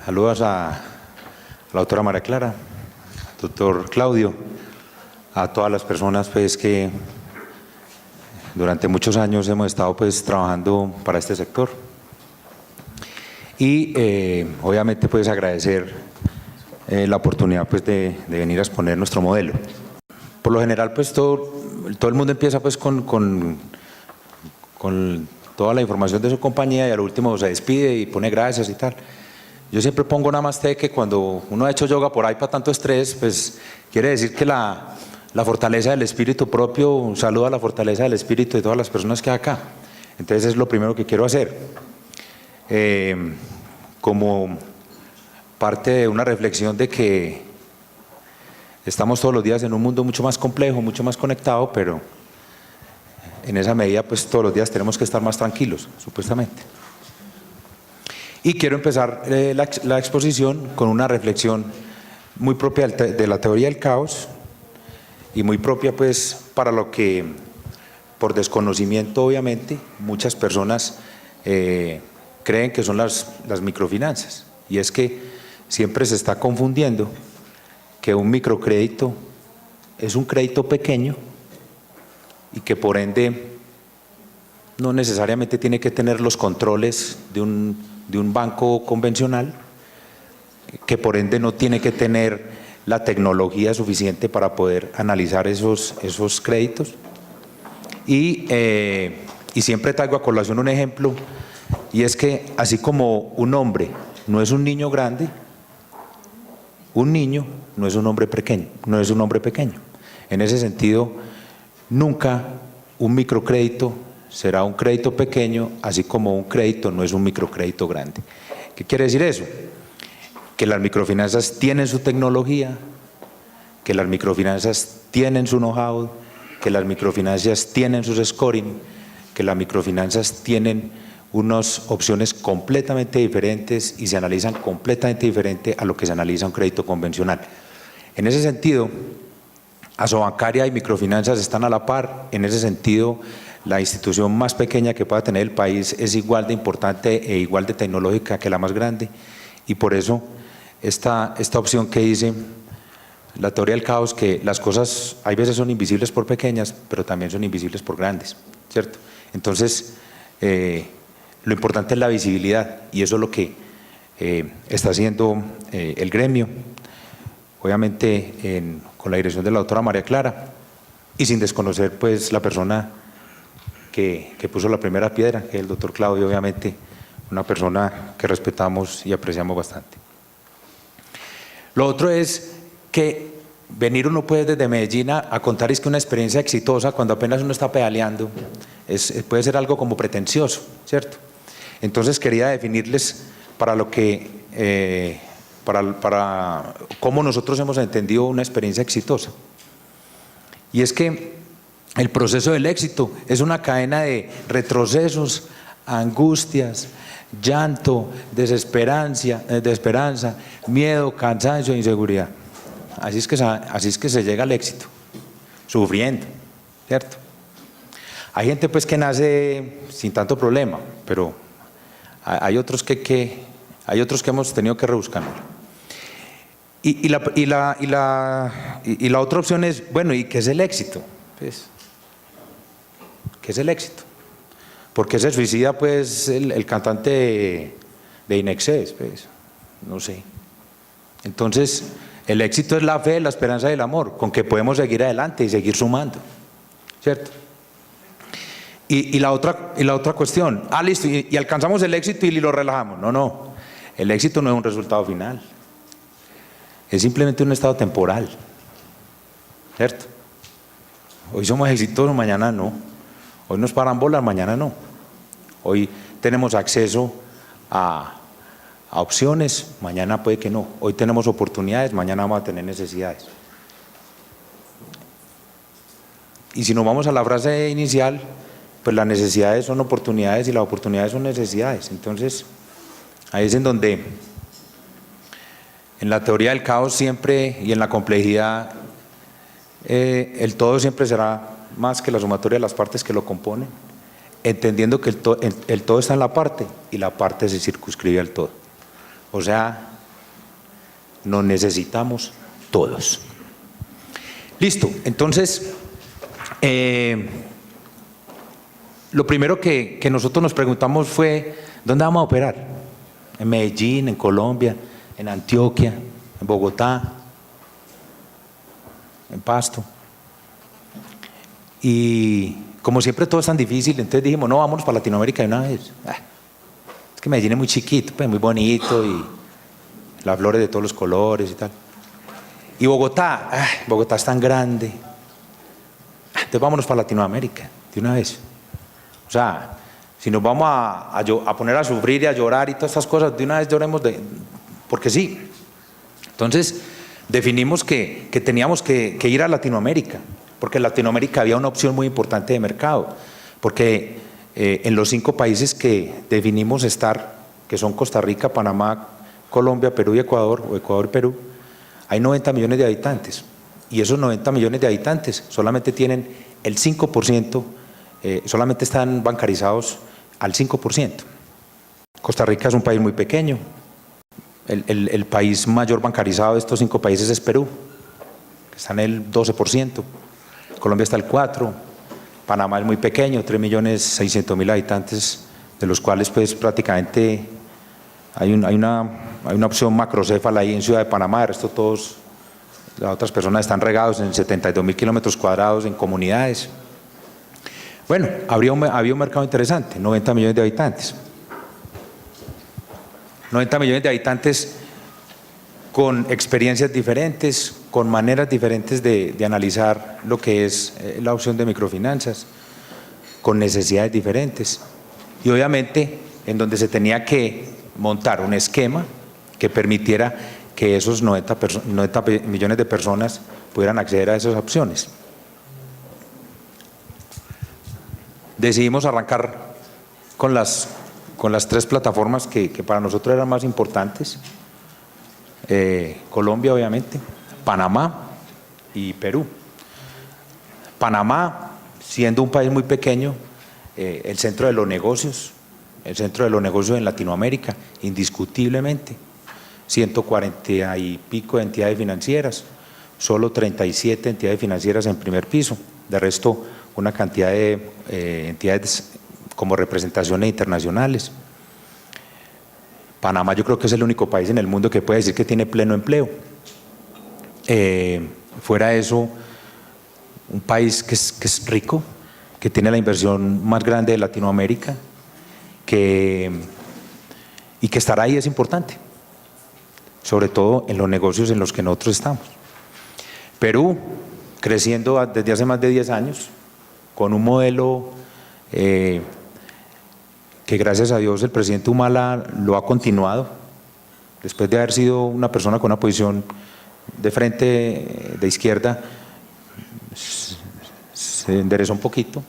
Saludos a la doctora María Clara, al doctor Claudio, a todas las personas pues, que durante muchos años hemos estado pues, trabajando para este sector. Y obviamente pues, agradecer la oportunidad pues, de venir a exponer nuestro modelo. Por lo general pues, todo el mundo empieza pues, con toda la información de su compañía y al último se despide y pone gracias y tal. Yo siempre pongo namaste, que cuando uno ha hecho yoga por ahí para tanto estrés, pues quiere decir que la fortaleza del espíritu propio, un saludo a la fortaleza del espíritu de todas las personas que hay acá. Entonces es lo primero que quiero hacer. Como parte de una reflexión de que estamos todos los días en un mundo mucho más complejo, mucho más conectado, pero en esa medida pues todos los días tenemos que estar más tranquilos, supuestamente. Y quiero empezar la exposición con una reflexión muy propia de la teoría del caos y muy propia pues para lo que, por desconocimiento obviamente, muchas personas creen que son las microfinanzas. Y es que siempre se está confundiendo que un microcrédito es un crédito pequeño y que por ende no necesariamente tiene que tener los controles de un banco convencional, que por ende no tiene que tener la tecnología suficiente para poder analizar esos créditos. Y siempre traigo a colación un ejemplo, y es que así como un hombre no es un niño grande, un niño no es un hombre pequeño, no es un hombre pequeño. En ese sentido, nunca un microcrédito será un crédito pequeño, así como un crédito no es un microcrédito grande. ¿Qué quiere decir eso? Que las microfinanzas tienen su tecnología, que las microfinanzas tienen su know-how, que las microfinanzas tienen sus scoring, que las microfinanzas tienen unas opciones completamente diferentes y se analizan completamente diferente a lo que se analiza un crédito convencional. En ese sentido, Asobancaria y microfinanzas están a la par. En ese sentido, la institución más pequeña que pueda tener el país es igual de importante e igual de tecnológica que la más grande, y por eso esta opción que dice la teoría del caos, que las cosas hay veces son invisibles por pequeñas, pero también son invisibles por grandes, ¿cierto? Entonces, lo importante es la visibilidad, y eso es lo que está haciendo el gremio, obviamente con la dirección de la doctora María Clara, y sin desconocer pues la persona que puso la primera piedra, que es el doctor Claudio, obviamente una persona que respetamos y apreciamos bastante. Lo otro es que venir uno puede desde Medellín a contar es que una experiencia exitosa cuando apenas uno está pedaleando puede ser algo como pretencioso, ¿cierto? Entonces quería definirles para lo que para cómo nosotros hemos entendido una experiencia exitosa. Y es que el proceso del éxito es una cadena de retrocesos, angustias, llanto, desesperanza, miedo, cansancio e inseguridad. Así es que se llega al éxito, sufriendo, ¿cierto? Hay gente pues que nace sin tanto problema, pero hay otros que hemos tenido que rebuscarlo. Y la otra opción es, bueno, ¿y qué es el éxito? Pues, ¿qué es el éxito? ¿Por qué se suicida pues el cantante de Inexcess? Pues, no sé. Entonces, el éxito es la fe, la esperanza y el amor, con que podemos seguir adelante y seguir sumando, ¿cierto? Y la otra cuestión, listo, y alcanzamos el éxito y lo relajamos. No, el éxito no es un resultado final, es simplemente un estado temporal, ¿cierto? Hoy somos exitosos, mañana no. Hoy nos paran bolas, mañana no. Hoy tenemos acceso a opciones, mañana puede que no. Hoy tenemos oportunidades, mañana vamos a tener necesidades. Y si nos vamos a la frase inicial, pues las necesidades son oportunidades y las oportunidades son necesidades. Entonces, ahí es en donde, en la teoría del caos siempre y en la complejidad, el todo siempre será más que la sumatoria de las partes que lo componen, entendiendo que el todo está en la parte y la parte se circunscribe al todo. O sea, nos necesitamos todos. Listo, entonces, lo primero que nosotros nos preguntamos fue, ¿dónde vamos a operar? En Medellín, en Colombia, en Antioquia, en Bogotá, en Pasto. Y como siempre todo es tan difícil, entonces dijimos, no, vámonos para Latinoamérica de una vez. Es que Medellín es muy chiquito, pues, muy bonito, y las flores de todos los colores y tal. Y Bogotá, Bogotá es tan grande. Entonces vámonos para Latinoamérica de una vez. O sea, si nos vamos a poner a sufrir y a llorar y todas estas cosas, de una vez lloremos porque sí. Entonces definimos que teníamos que ir a Latinoamérica, porque en Latinoamérica había una opción muy importante de mercado, porque en los 5 países que definimos estar, que son Costa Rica, Panamá, Colombia, Perú y Ecuador, o Ecuador y Perú, hay 90 millones de habitantes, y esos 90 millones de habitantes solamente tienen el 5%, solamente están bancarizados al 5%. Costa Rica es un país muy pequeño. El país mayor bancarizado de estos 5 países es Perú, que está en el 12%, Colombia está al 4%, Panamá es muy pequeño, 3.600.000 habitantes, de los cuales pues prácticamente hay una opción macrocéfala ahí en Ciudad de Panamá, el resto todos, las otras personas están regados en 72.000 kilómetros cuadrados en comunidades. Bueno, había un mercado interesante, 90 millones de habitantes. 90 millones de habitantes con experiencias diferentes, con maneras diferentes de analizar lo que es la opción de microfinanzas, con necesidades diferentes. Y obviamente en donde se tenía que montar un esquema que permitiera que esos 90 millones de personas pudieran acceder a esas opciones. Decidimos arrancar con las 3 plataformas que para nosotros eran más importantes, Colombia obviamente, Panamá y Perú. Panamá, siendo un país muy pequeño, el centro de los negocios en Latinoamérica, indiscutiblemente, 140 y pico de entidades financieras, solo 37 entidades financieras en primer piso, de resto una cantidad de entidades como representaciones internacionales. Panamá yo creo que es el único país en el mundo que puede decir que tiene pleno empleo. Fuera de eso, un país que es rico, que tiene la inversión más grande de Latinoamérica, y que estar ahí es importante, sobre todo en los negocios en los que nosotros estamos. Perú, creciendo desde hace más de 10 años, con un modelo que gracias a Dios el presidente Humala lo ha continuado, después de haber sido una persona con una posición de frente de izquierda, se enderezó un poquito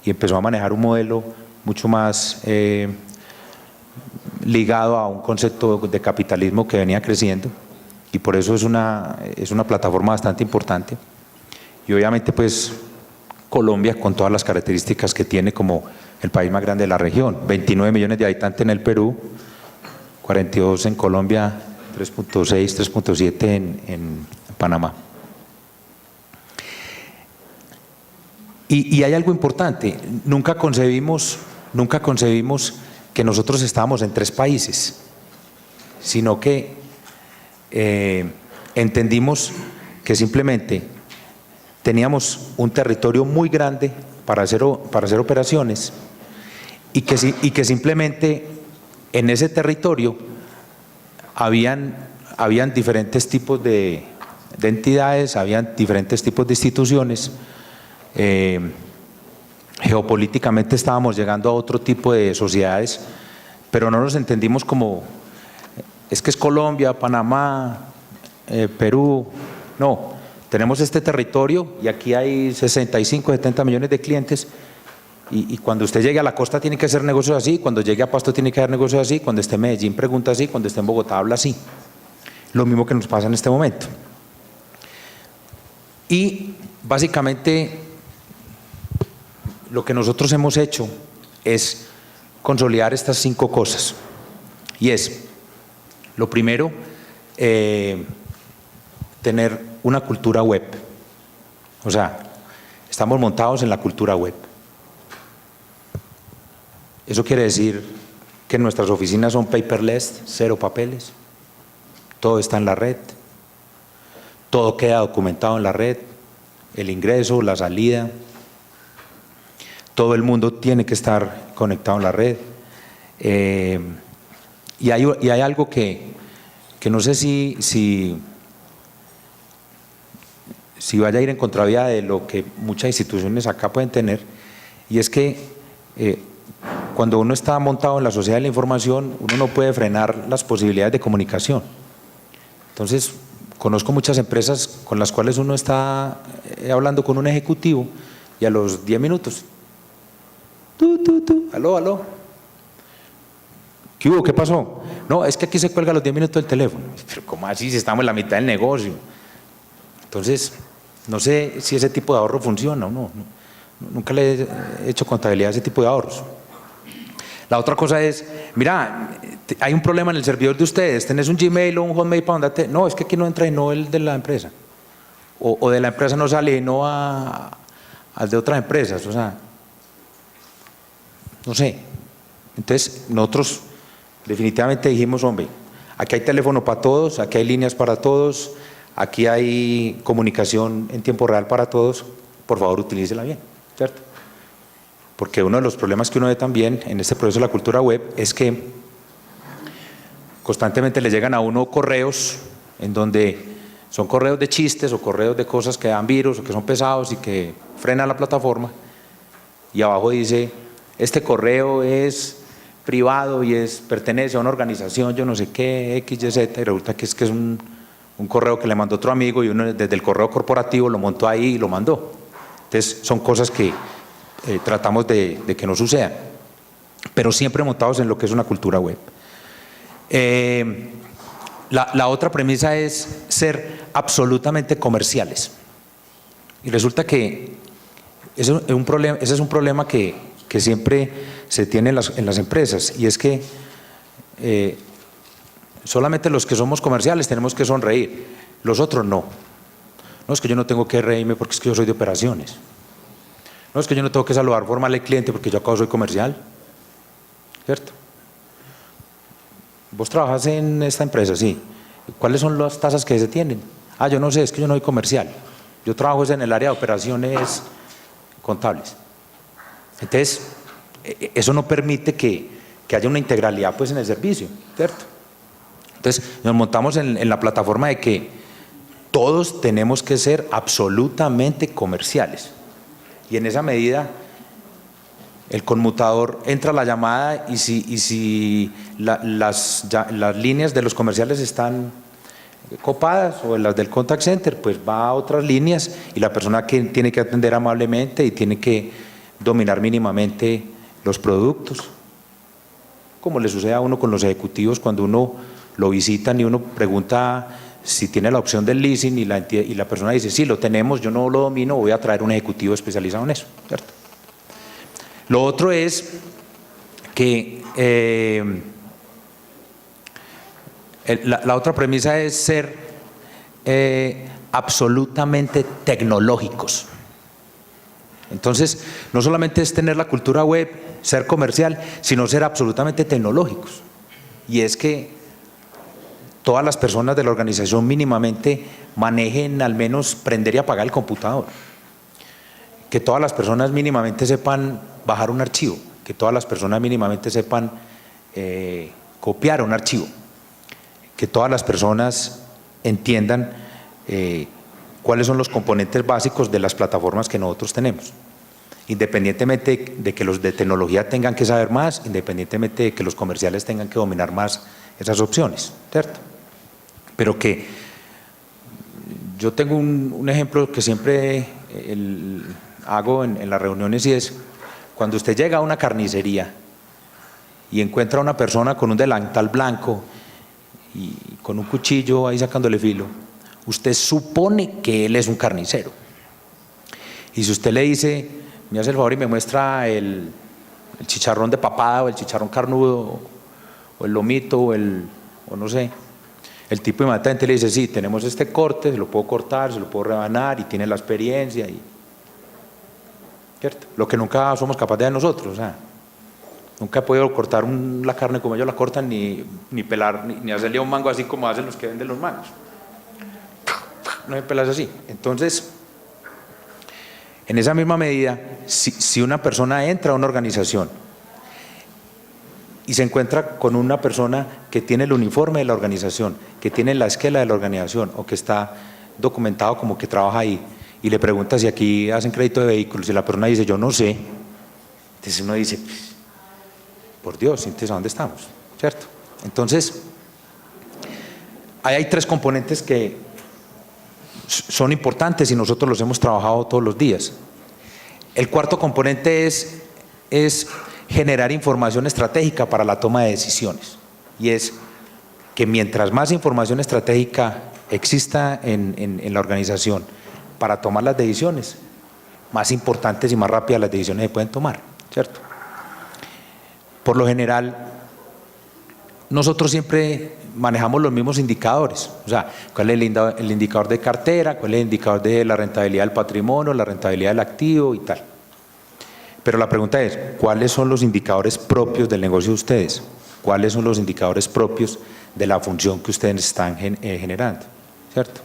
y empezó a manejar un modelo mucho más ligado a un concepto de capitalismo que venía creciendo, y por eso es una plataforma bastante importante. Y obviamente pues Colombia, con todas las características que tiene como el país más grande de la región, 29 millones de habitantes en el Perú, 42 en Colombia, 3.6, 3.7 en Panamá. Y hay algo importante, nunca concebimos que nosotros estábamos en 3 países, sino que entendimos que simplemente teníamos un territorio muy grande para hacer operaciones, y que simplemente en ese territorio habían diferentes tipos de entidades, habían diferentes tipos de instituciones. Geopolíticamente estábamos llegando a otro tipo de sociedades, pero no nos entendimos como, es que es Colombia, Panamá, Perú, no. Tenemos este territorio y aquí hay 65, 70 millones de clientes, y cuando usted llegue a la costa tiene que hacer negocios así, cuando llegue a Pasto tiene que hacer negocios así, cuando esté en Medellín pregunta así, cuando esté en Bogotá habla así. Lo mismo que nos pasa en este momento. Y básicamente lo que nosotros hemos hecho es consolidar estas 5 cosas, y es, lo primero, tener una cultura web. O sea, estamos montados en la cultura web. Eso quiere decir que nuestras oficinas son paperless, 0 papeles, todo está en la red, todo queda documentado en la red, el ingreso, la salida, todo el mundo tiene que estar conectado en la red. Y hay algo que no sé si vaya a ir en contravía de lo que muchas instituciones acá pueden tener, y es que cuando uno está montado en la sociedad de la información, uno no puede frenar las posibilidades de comunicación. Entonces, conozco muchas empresas con las cuales uno está hablando con un ejecutivo y a los 10 minutos, aló, ¿qué hubo? ¿Qué pasó? No, es que aquí se cuelga a los 10 minutos el teléfono. Pero ¿cómo así si estamos en la mitad del negocio? Entonces, no sé si ese tipo de ahorro funciona o no. Nunca le he hecho contabilidad a ese tipo de ahorros. La otra cosa es, mira, hay un problema en el servidor de ustedes, tenés un Gmail o un Hotmail para mandarte. No, es que aquí no entra y no el de la empresa. O de la empresa no sale y no al de otras empresas. O sea, no sé. Entonces, nosotros definitivamente dijimos, hombre, aquí hay teléfono para todos, aquí hay líneas para todos, aquí hay comunicación en tiempo real para todos, por favor utilícela bien, ¿cierto? Porque uno de los problemas que uno ve también en este proceso de la cultura web es que constantemente le llegan a uno correos en donde son correos de chistes o correos de cosas que dan virus o que son pesados y que frenan la plataforma, y abajo dice, este correo es privado y pertenece a una organización, yo no sé qué, X, Y, Z, y resulta que es un correo que le mandó otro amigo y uno desde el correo corporativo lo montó ahí y lo mandó. Entonces son cosas que tratamos de que no sucedan, pero siempre montados en lo que es una cultura web. La otra premisa es ser absolutamente comerciales, y resulta que ese es un problema que siempre se tiene en las empresas, y es que solamente los que somos comerciales tenemos que sonreír, los otros no. No es que yo no tengo que reírme porque es que yo soy de operaciones. No es que yo no tengo que saludar formal al cliente porque yo acá soy comercial, ¿cierto? Vos trabajas en esta empresa, sí. ¿Cuáles son las tasas que se tienen? Ah, yo no sé, es que yo no soy comercial. Yo trabajo en el área de operaciones contables. Entonces, eso no permite que haya una integralidad pues en el servicio, ¿cierto? Entonces, nos montamos en la plataforma de que todos tenemos que ser absolutamente comerciales. Y en esa medida, el conmutador entra a la llamada y si las líneas de los comerciales están copadas o las del contact center, pues va a otras líneas y la persona que tiene que atender amablemente y tiene que dominar mínimamente los productos. Como le sucede a uno con los ejecutivos cuando uno lo visitan y uno pregunta si tiene la opción del leasing y la persona dice, sí, lo tenemos, yo no lo domino, voy a traer un ejecutivo especializado en eso, ¿cierto? Lo otro es que la otra premisa es ser absolutamente tecnológicos. Entonces, no solamente es tener la cultura web, ser comercial, sino ser absolutamente tecnológicos. Y es que todas las personas de la organización mínimamente manejen, al menos prender y apagar el computador. Que todas las personas mínimamente sepan bajar un archivo, que todas las personas mínimamente sepan copiar un archivo, que todas las personas entiendan cuáles son los componentes básicos de las plataformas que nosotros tenemos, independientemente de que los de tecnología tengan que saber más, independientemente de que los comerciales tengan que dominar más esas opciones, ¿cierto? Pero que yo tengo un ejemplo que siempre hago en las reuniones, y es cuando usted llega a una carnicería y encuentra a una persona con un delantal blanco y con un cuchillo ahí sacándole filo, usted supone que él es un carnicero. Y si usted le dice, me hace el favor y me muestra el chicharrón de papada o el chicharrón carnudo o el lomito o no sé, el tipo inmediatamente le dice, sí, tenemos este corte, se lo puedo cortar, se lo puedo rebanar y tiene la experiencia. ¿Cierto? Lo que nunca somos capaces de hacer nosotros. O sea, nunca he podido cortar la carne como ellos la cortan, ni pelar, ni hacerle un mango así como hacen los que venden los mangos. No se pelas así. Entonces, en esa misma medida, si una persona entra a una organización y se encuentra con una persona que tiene el uniforme de la organización, que tiene la esquela de la organización o que está documentado como que trabaja ahí, y le pregunta si aquí hacen crédito de vehículos y la persona dice yo no sé, entonces uno dice por Dios, entonces ¿a dónde estamos? ¿Cierto? Entonces ahí hay tres componentes que son importantes y nosotros los hemos trabajado todos los días. El cuarto componente es generar información estratégica para la toma de decisiones, y es que mientras más información estratégica exista en la organización para tomar las decisiones, más importantes y más rápidas las decisiones se pueden tomar, ¿cierto? Por lo general, nosotros siempre manejamos los mismos indicadores, o sea, cuál es el indicador de cartera, cuál es el indicador de la rentabilidad del patrimonio, la rentabilidad del activo y tal. Pero la pregunta es, ¿cuáles son los indicadores propios del negocio de ustedes? ¿Cuáles son los indicadores propios de la función que ustedes están generando? ¿Cierto?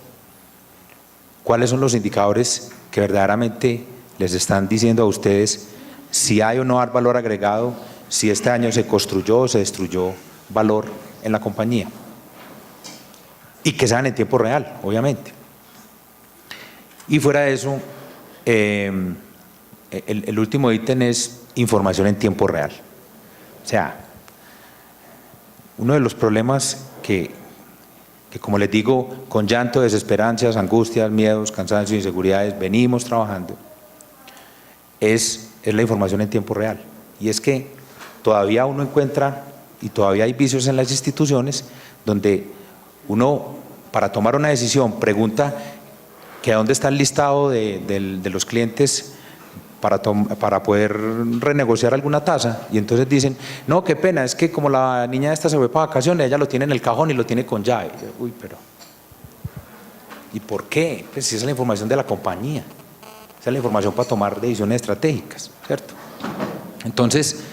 ¿Cuáles son los indicadores que verdaderamente les están diciendo a ustedes si hay o no hay valor agregado, si este año se construyó o se destruyó valor en la compañía? Y que sean en tiempo real, obviamente. Y fuera de eso, el último ítem es información en tiempo real. O sea, uno de los problemas que como les digo, con llanto, desesperanzas, angustias, miedos, cansancios, inseguridades, venimos trabajando, es la información en tiempo real. Y es que todavía uno encuentra, y todavía hay vicios en las instituciones, donde uno, para tomar una decisión, pregunta que dónde está el listado de los clientes para poder renegociar alguna tasa, y entonces dicen, no, qué pena, es que como la niña esta se fue para vacaciones, ella lo tiene en el cajón y lo tiene con llave. Uy, pero ¿y por qué? Pues esa es la información de la compañía, esa es la información para tomar decisiones estratégicas, ¿cierto? Entonces,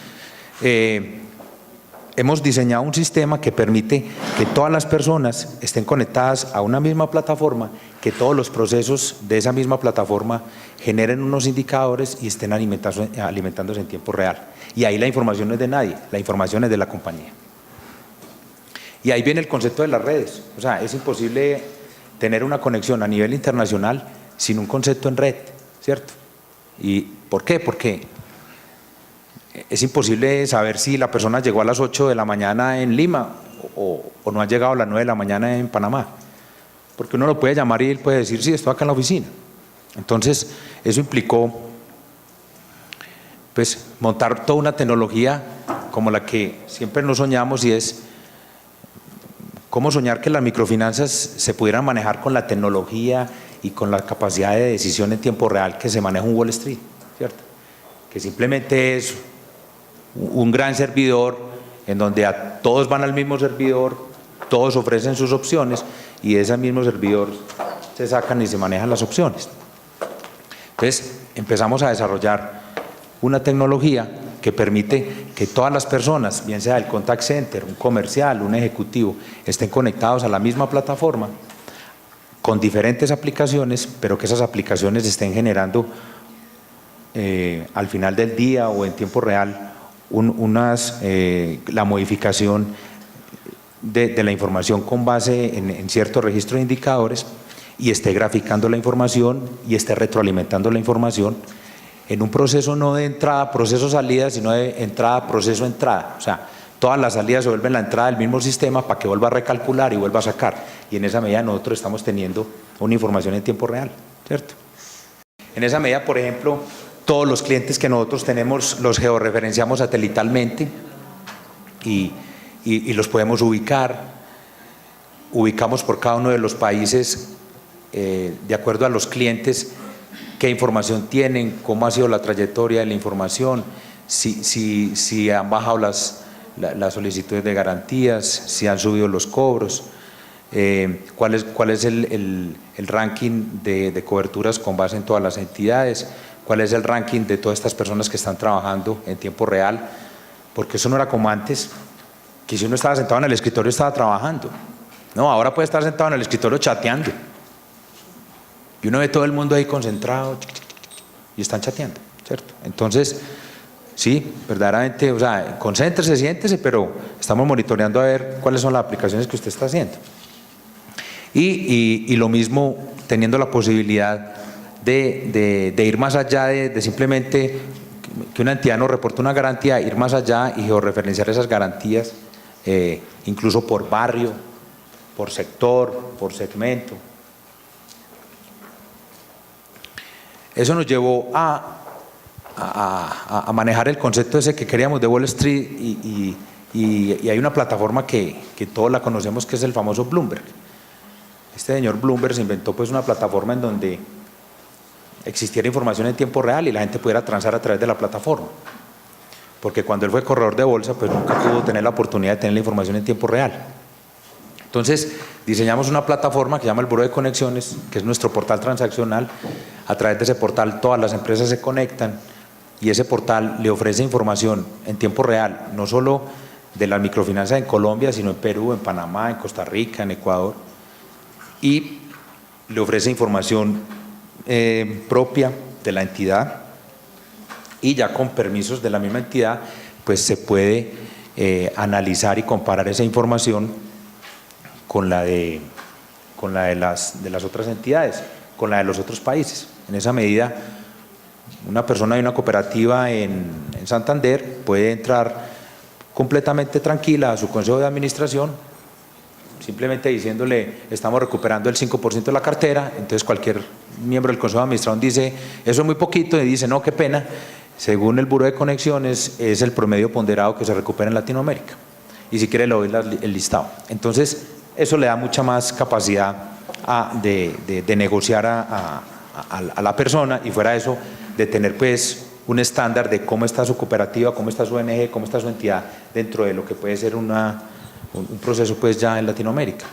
hemos diseñado un sistema que permite que todas las personas estén conectadas a una misma plataforma, que todos los procesos de esa misma plataforma generen unos indicadores y estén alimentándose en tiempo real. Y ahí la información no es de nadie, la información es de la compañía. Y ahí viene el concepto de las redes. O sea, es imposible tener una conexión a nivel internacional sin un concepto en red, ¿cierto? ¿Y por qué? Porque es imposible saber si la persona llegó a las 8 de la mañana en Lima o no ha llegado a las 9 de la mañana en Panamá. Porque uno lo puede llamar y él puede decir, sí, estoy acá en la oficina. Entonces, eso implicó pues, montar toda una tecnología como la que siempre nos soñamos, y es cómo soñar que las microfinanzas se pudieran manejar con la tecnología y con la capacidad de decisión en tiempo real que se maneja en Wall Street, ¿cierto? Que simplemente es un gran servidor en donde todos van al mismo servidor, todos ofrecen sus opciones y de ese mismo servidor se sacan y se manejan las opciones. Entonces empezamos a desarrollar una tecnología que permite que todas las personas, bien sea el contact center, un comercial, un ejecutivo, estén conectados a la misma plataforma con diferentes aplicaciones, pero que esas aplicaciones estén generando al final del día o en tiempo real la modificación de la información con base en ciertos registros de indicadores, y esté graficando la información y esté retroalimentando la información en un proceso no de entrada, proceso salida, sino de entrada, proceso entrada. O sea, todas las salidas se vuelven la entrada del mismo sistema para que vuelva a recalcular y vuelva a sacar. Y en esa medida nosotros estamos teniendo una información en tiempo real, ¿cierto? En esa medida, por ejemplo, todos los clientes que nosotros tenemos los georreferenciamos satelitalmente y los podemos ubicar. Ubicamos por cada uno de los países de acuerdo a los clientes qué información tienen, cómo ha sido la trayectoria de la información, si han bajado las solicitudes de garantías, si han subido los cobros, cuál es el ranking de coberturas con base en todas las entidades, cuál es el ranking de todas estas personas que están trabajando en tiempo real, porque eso no era como antes, que si uno estaba sentado en el escritorio estaba trabajando. No, ahora puede estar sentado en el escritorio chateando. Y uno ve todo el mundo ahí concentrado y están chateando, ¿cierto? Entonces, sí, verdaderamente, o sea, concéntrese, siéntese, pero estamos monitoreando a ver cuáles son las aplicaciones que usted está haciendo. Y lo mismo, teniendo la posibilidad de ir más allá de simplemente que una entidad nos reporte una garantía, ir más allá y georreferenciar esas garantías, incluso por barrio, por sector, por segmento. Eso nos llevó a manejar el concepto ese que queríamos de Wall Street y hay una plataforma que todos la conocemos, que es el famoso Bloomberg. Este señor Bloomberg se inventó pues una plataforma en donde existiera información en tiempo real y la gente pudiera transar a través de la plataforma. Porque cuando él fue corredor de bolsa, pues nunca pudo tener la oportunidad de tener la información en tiempo real. Entonces, diseñamos una plataforma que se llama el Buró de Conexiones, que es nuestro portal transaccional. A través de ese portal todas las empresas se conectan y ese portal le ofrece información en tiempo real, no solo de las microfinanzas en Colombia, sino en Perú, en Panamá, en Costa Rica, en Ecuador, y le ofrece información propia de la entidad, y ya con permisos de la misma entidad, pues se puede analizar y comparar esa información con la de las otras entidades, con la de los otros países. En esa medida, una persona de una cooperativa en Santander puede entrar completamente tranquila a su consejo de administración, simplemente diciéndole: estamos recuperando el 5% de la cartera. Entonces cualquier miembro del consejo de administración dice: eso es muy poquito, y dice: no, qué pena, según el Buró de Conexiones es el promedio ponderado que se recupera en Latinoamérica, y si quiere le doy el listado. Entonces eso le da mucha más capacidad de negociar a la persona, y fuera de eso, de tener pues un estándar de cómo está su cooperativa, cómo está su ONG, cómo está su entidad dentro de lo que puede ser un proceso pues ya en Latinoamérica.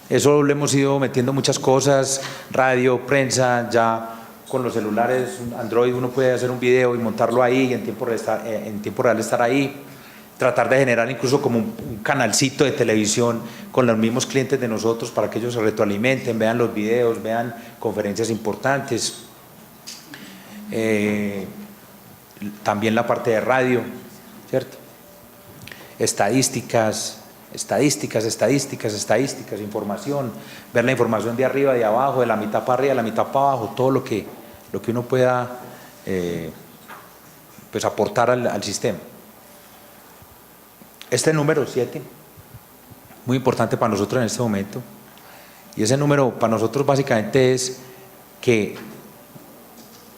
Eso le hemos ido metiendo muchas cosas, radio, prensa, ya con los celulares Android uno puede hacer un video y montarlo ahí y en tiempo real estar ahí. Tratar de generar incluso como un canalcito de televisión con los mismos clientes de nosotros para que ellos se retroalimenten, vean los videos, vean conferencias importantes. También la parte de radio, ¿cierto? Estadísticas, información, ver la información de arriba, de abajo, de la mitad para arriba, de la mitad para abajo, todo lo que uno pueda pues aportar al sistema. Este número 7, muy importante para nosotros en este momento, y ese número para nosotros básicamente es que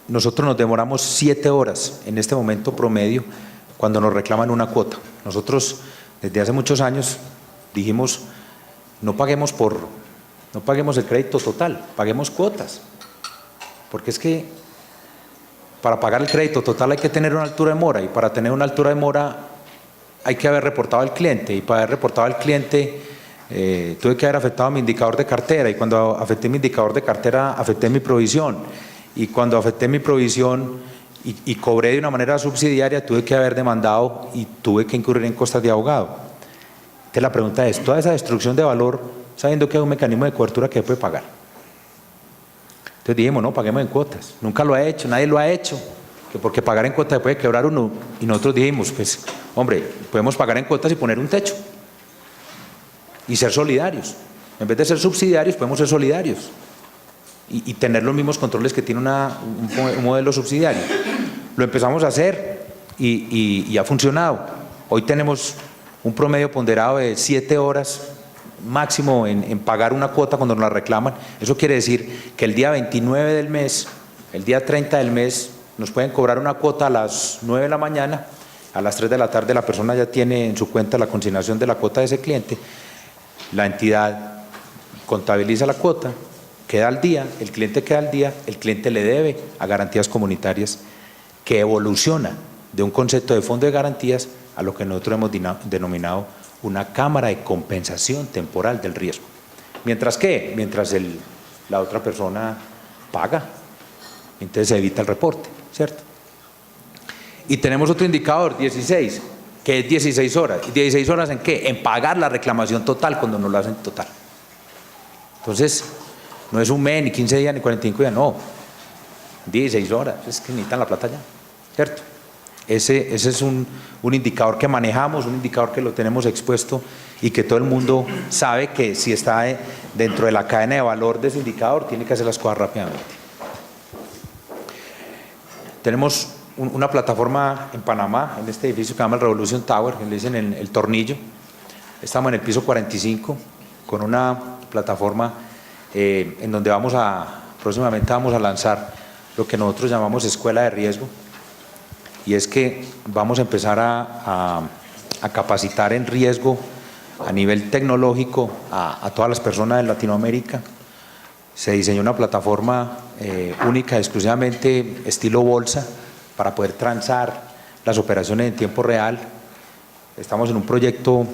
nosotros nos demoramos 7 horas en este momento promedio cuando nos reclaman una cuota. Nosotros desde hace muchos años dijimos: no paguemos el crédito total, paguemos cuotas, porque es que para pagar el crédito total hay que tener una altura de mora, y para tener una altura de mora hay que haber reportado al cliente, y para haber reportado al cliente tuve que haber afectado mi indicador de cartera, y cuando afecté mi indicador de cartera afecté mi provisión, y cuando afecté mi provisión y cobré de una manera subsidiaria, tuve que haber demandado y tuve que incurrir en costas de abogado. Entonces la pregunta es: toda esa destrucción de valor, sabiendo que hay un mecanismo de cobertura que puede pagar. Entonces dijimos: no, paguemos en cuotas. Nunca lo ha hecho, nadie lo ha hecho, que porque pagar en cuotas se puede quebrar uno, y nosotros dijimos: pues hombre, podemos pagar en cuotas y poner un techo y ser solidarios. En vez de ser subsidiarios, podemos ser solidarios y tener los mismos controles que tiene un modelo subsidiario. Lo empezamos a hacer y ha funcionado. Hoy tenemos un promedio ponderado de 7 horas máximo en pagar una cuota cuando nos la reclaman. Eso quiere decir que el día 29 del mes, el día 30 del mes, nos pueden cobrar una cuota a las 9 de la mañana, a las 3 de la tarde la persona ya tiene en su cuenta la consignación de la cuota de ese cliente, la entidad contabiliza la cuota, queda al día, el cliente queda al día, el cliente le debe a Garantías Comunitarias, que evoluciona de un concepto de fondo de garantías a lo que nosotros hemos denominado una cámara de compensación temporal del riesgo. ¿Mientras qué? Mientras la otra persona paga. Entonces se evita el reporte, ¿cierto? Y tenemos otro indicador, 16, que es 16 horas. ¿Y 16 horas en qué? En pagar la reclamación total cuando no lo hacen total. Entonces, no es un mes, ni 15 días, ni 45 días, no. 16 horas, es que necesitan la plata ya, ¿cierto? Ese es un indicador que manejamos, un indicador que lo tenemos expuesto y que todo el mundo sabe que si está dentro de la cadena de valor de ese indicador, tiene que hacer las cosas rápidamente. Tenemos una plataforma en Panamá, en este edificio que se llama el Revolution Tower, que le dicen el tornillo. Estamos en el piso 45 con una plataforma en donde próximamente vamos a lanzar lo que nosotros llamamos escuela de riesgo, y es que vamos a empezar a capacitar en riesgo a nivel tecnológico a todas las personas de Latinoamérica. Se diseñó una plataforma única, exclusivamente estilo bolsa, para poder transar las operaciones en tiempo real. Estamos en un proyecto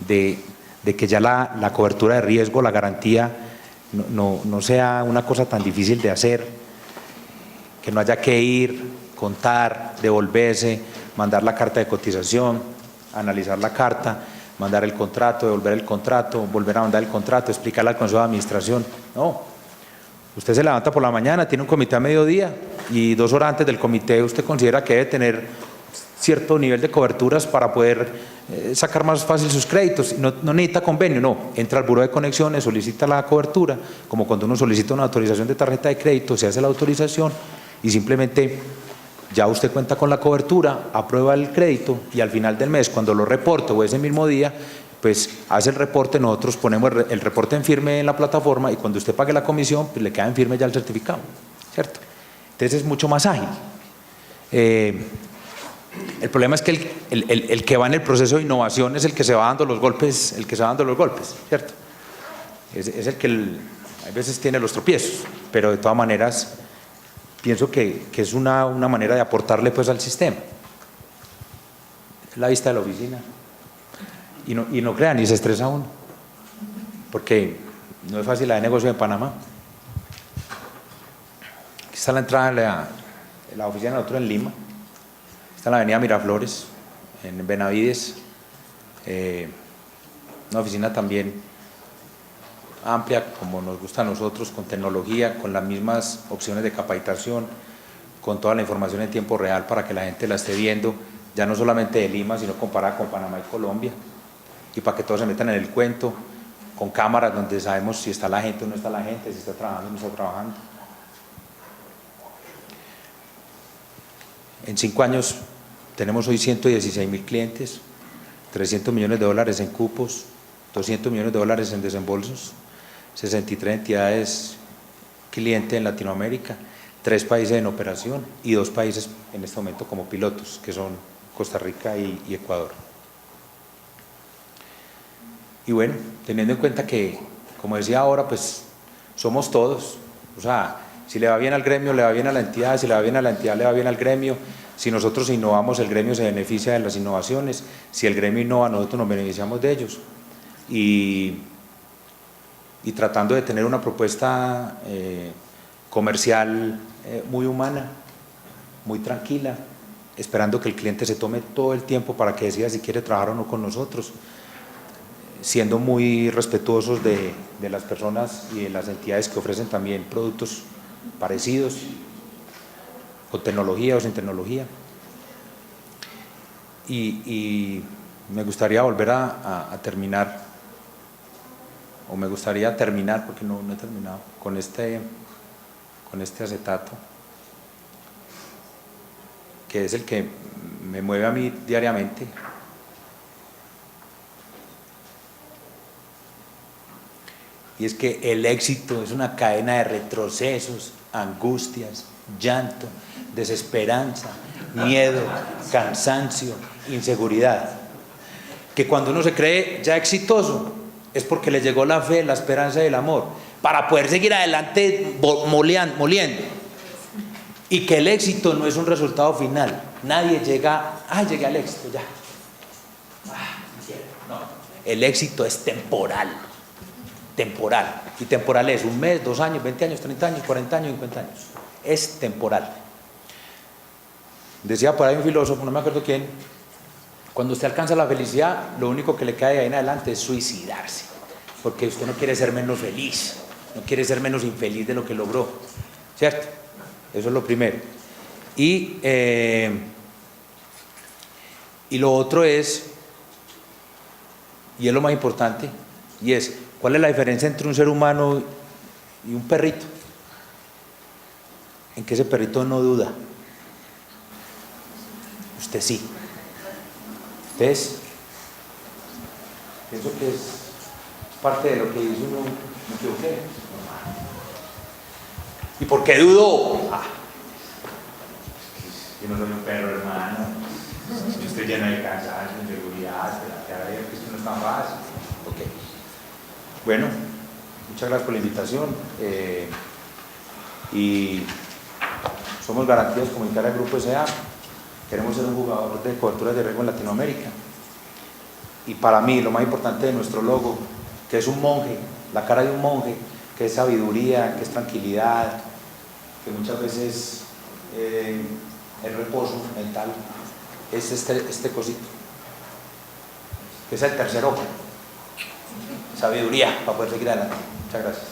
de que ya la cobertura de riesgo, la garantía, no sea una cosa tan difícil de hacer, que no haya que ir, contar, devolverse, mandar la carta de cotización, analizar la carta, mandar el contrato, devolver el contrato, volver a mandar el contrato, explicarle al Consejo de Administración. No, usted se levanta por la mañana, tiene un comité a mediodía y 2 horas antes del comité usted considera que debe tener cierto nivel de coberturas para poder sacar más fácil sus créditos. No necesita convenio, no, entra al buró de conexiones, solicita la cobertura, como cuando uno solicita una autorización de tarjeta de crédito, se hace la autorización y simplemente ya usted cuenta con la cobertura, aprueba el crédito y al final del mes, cuando lo reporte o ese mismo día, pues hace el reporte, nosotros ponemos el reporte en firme en la plataforma y cuando usted pague la comisión, pues le queda en firme ya el certificado, ¿cierto? Entonces es mucho más ágil. El problema es que el que va en el proceso de innovación es el que se va dando los golpes, ¿cierto? Es el que a veces tiene los tropiezos, pero de todas maneras pienso que es una manera de aportarle pues al sistema. La vista de la oficina. Y no crean, ni se estresa uno, porque no es fácil la de negocio en Panamá. Aquí está la entrada de la oficina de nosotros en Lima. Está en la avenida Miraflores, en Benavides, una oficina también amplia, como nos gusta a nosotros, con tecnología, con las mismas opciones de capacitación, con toda la información en tiempo real para que la gente la esté viendo, ya no solamente de Lima, sino comparada con Panamá y Colombia, y para que todos se metan en el cuento, con cámaras donde sabemos si está la gente o no está la gente, si está trabajando o no está trabajando. En 5 años tenemos hoy 116.000 clientes, 300 millones de dólares en cupos, 200 millones de dólares en desembolsos, 63 entidades clientes en Latinoamérica, 3 países en operación y 2 países en este momento como pilotos, que son Costa Rica y Ecuador. Y bueno, teniendo en cuenta que, como decía ahora, pues somos todos, o sea, si le va bien al gremio, le va bien a la entidad, si le va bien a la entidad, le va bien al gremio. Si nosotros innovamos, el gremio se beneficia de las innovaciones. Si el gremio innova, nosotros nos beneficiamos de ellos. Y tratando de tener una propuesta comercial muy humana, muy tranquila, esperando que el cliente se tome todo el tiempo para que decida si quiere trabajar o no con nosotros, siendo muy respetuosos de las personas y de las entidades que ofrecen también productos parecidos, con tecnología o sin tecnología. Y me gustaría volver a terminar, o me gustaría terminar, porque no he terminado, con este acetato, que es el que me mueve a mí diariamente. Y es que el éxito es una cadena de retrocesos, angustias, llanto, desesperanza, miedo, cansancio, inseguridad. Que cuando uno se cree ya exitoso es porque le llegó la fe, la esperanza y el amor para poder seguir adelante moliendo. Y que el éxito no es un resultado final. Nadie llega, llegué al éxito ya. No, el éxito es temporal. temporal. Y temporal es 1 mes, 2 años, 20 años, 30 años, 40 años, 50 años. Es temporal. Decía por ahí un filósofo, no me acuerdo quién, cuando usted alcanza la felicidad, lo único que le cae de ahí en adelante es suicidarse, porque usted no quiere ser menos feliz, no quiere ser menos infeliz de lo que logró, ¿cierto? Eso es lo primero. Y lo otro es, y es lo más importante, y es, ¿cuál es la diferencia entre un ser humano y un perrito? En que ese perrito no duda. Usted sí. Entonces, pienso que es parte de lo que dice uno, me equivoqué. ¿Y por qué dudo? Yo no soy un perro, hermano. Yo estoy lleno de cansancio, inseguridad, espérate a ver, que esto no es tan fácil. Ok. Bueno, muchas gracias por la invitación. Y somos Garantías Comunitarias Grupo S.A. Queremos ser un jugador de coberturas de riesgo en Latinoamérica. Y para mí, lo más importante de nuestro logo, que es un monje, la cara de un monje, que es sabiduría, que es tranquilidad, que muchas veces es reposo mental, es este cosito, que es el tercer ojo, sabiduría para poder seguir adelante. Muchas gracias.